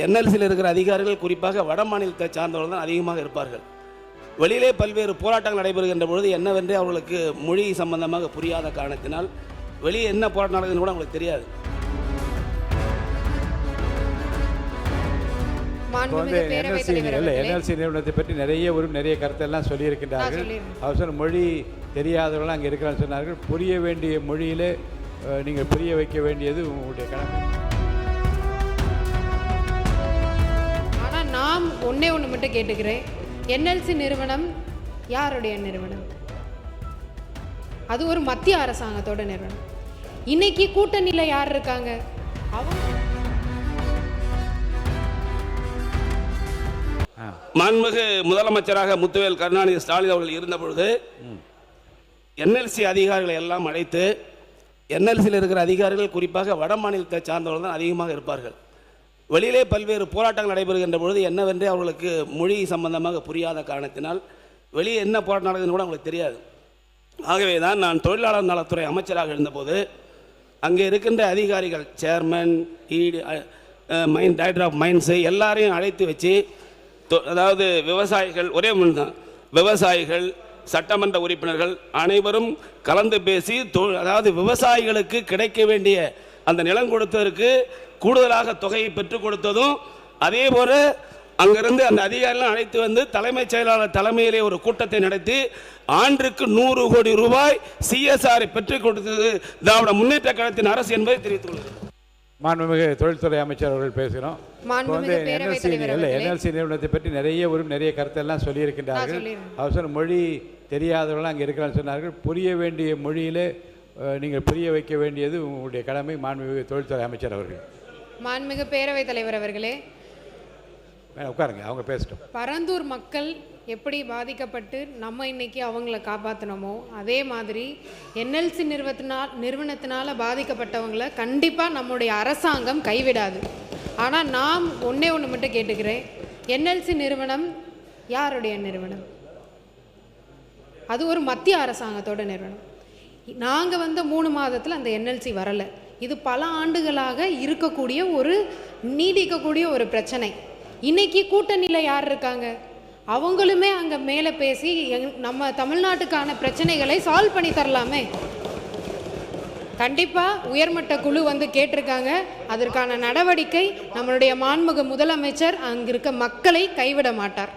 என்எல்சியில் இருக்கிற அதிகாரிகள் குறிப்பாக வட மாநிலத்தை சார்ந்தவர்கள் தான் அதிகமாக இருப்பார்கள். வெளியிலே பல்வேறு போராட்டங்கள் நடைபெறுகின்ற பொழுது என்னவென்றே அவர்களுக்கு மொழி சம்பந்தமாக புரியாத காரணத்தினால் வெளியே என்ன போராட்டம் நடக்குதுன்னு கூட அவங்களுக்கு தெரியாது. என்எல்சி நிறுவனத்தை பற்றி நிறைய கருத்தெல்லாம் சொல்லியிருக்கின்றார்கள். அவசர மொழி தெரியாதவர்கள் அங்கே இருக்கிறான்னு சொன்னார்கள். புரிய வேண்டிய மொழியிலே நீங்கள் புரிய வைக்க வேண்டியது உங்களுடைய கடமை. ஆனால் நான் ஒன்று மட்டும் கேட்டுக்கிறேன், என்எல்சி நிறுவனம் யாருடைய நிறுவனம்? அது ஒரு மத்திய அரசாங்கத்தோட நிறுவனம். இன்னைக்கு கூட்டணியில் யார் இருக்காங்க? மாண்புமிகு முதலமைச்சராக முத்துவேல் கருணாநிதி ஸ்டாலின் அவர்கள் இருந்த பொழுது என்எல்சி அதிகாரிகளை எல்லாம் அழைத்து, என்எல்சியில் இருக்கிற அதிகாரிகள் குறிப்பாக வட மாநிலத்தை சார்ந்தவர்கள் தான் அதிகமாக இருப்பார்கள். வெளியிலே பல்வேறு போராட்டங்கள் நடைபெறுகின்ற பொழுது என்னவென்றே அவர்களுக்கு மொழி சம்பந்தமாக புரியாத காரணத்தினால் வெளியே என்ன போராட்டம் நடக்குதுன்னு கூட அவங்களுக்கு தெரியாது. ஆகவே தான் நான் தொழிலாளர் நலத்துறை அமைச்சராக இருந்தபோது அங்கே இருக்கின்ற அதிகாரிகள், சேர்மன், டைரக்டர் ஆஃப் மைன்ஸு எல்லாரையும் அழைத்து வச்சு, அதாவது விவசாயிகள், ஒரே தான் விவசாயிகள், சட்டமன்ற உறுப்பினர்கள் அனைவரும் கலந்து பேசி, அதாவது விவசாயிகளுக்கு கிடைக்க வேண்டிய அந்த நிலம் கொடுத்ததற்கு கூடுதலாக தொகையை பெற்றுக் கொடுத்ததும், அதே போல அங்கிருந்து அந்த அதிகாரிகள் அழைத்து வந்து தலைமைச் செயலாளர் தலைமையிலே ஒரு கூட்டத்தை நடத்தி ஆண்டுக்கு 100 கோடி ரூபாய் சிஎஸ்ஆரை பெற்றுக் கொடுத்தது திராவிட முன்னேற்ற கழகத்தின் அரசு என்பதை தெரிவித்துக் கொள்கிறேன். மாண்புமிகு தொழில்துறை அமைச்சர் அவர்கள் பேசுகிறோம். என்எல்சி நிறுவனத்தை பற்றி நிறைய கருத்தெல்லாம் சொல்லியிருக்கின்றார்கள். அவசர மொழி தெரியாதவர்கள் அங்கே இருக்கிறான்னு சொன்னார்கள். புரிய வேண்டிய மொழியிலே நீங்கள் புரிய வைக்க வேண்டியது உங்களுடைய கடமை. மாண்புமிகு தொழில்துறை அமைச்சர் அவர்கள். மாண்புமிகு பேரவைத் தலைவர் அவர்களே, உட்காருங்க, அவங்க பேசட்டும். பரந்தூர் மக்கள் எப்படி பாதிக்கப்பட்டு நம்ம இன்னைக்கு அவங்கள காப்பாற்றினோமோ அதே மாதிரி என்எல்சி நிறுவனத்தினால பாதிக்கப்பட்டவங்களை கண்டிப்பாக நம்முடைய அரசாங்கம் கைவிடாது. ஆனால் நாம் ஒன்று மட்டும் கேட்டுக்கிறேன், என்எல்சி நிறுவனம் யாருடைய நிறுவனம்? அது ஒரு மத்திய அரசாங்கத்தோட நிறுவனம். நாங்கள் 3 மாதத்தில் அந்த என்எல்சி வரலை. இது பல ஆண்டுகளாக இருக்கக்கூடிய நீடிக்கக்கூடிய ஒரு பிரச்சனை. இன்னைக்கு கூட்டணியில் யார் இருக்காங்க? அவங்களுமே அங்கே மேலே பேசி நம்ம தமிழ்நாட்டுக்கான பிரச்சனைகளை சால்வ் பண்ணி தரலாமே. கண்டிப்பாக உயர்மட்ட குழு கேட்டிருக்காங்க. அதற்கான நடவடிக்கை நம்மளுடைய மாண்புமிகு முதலமைச்சர் அங்கிருக்க மக்களை கைவிட மாட்டார்.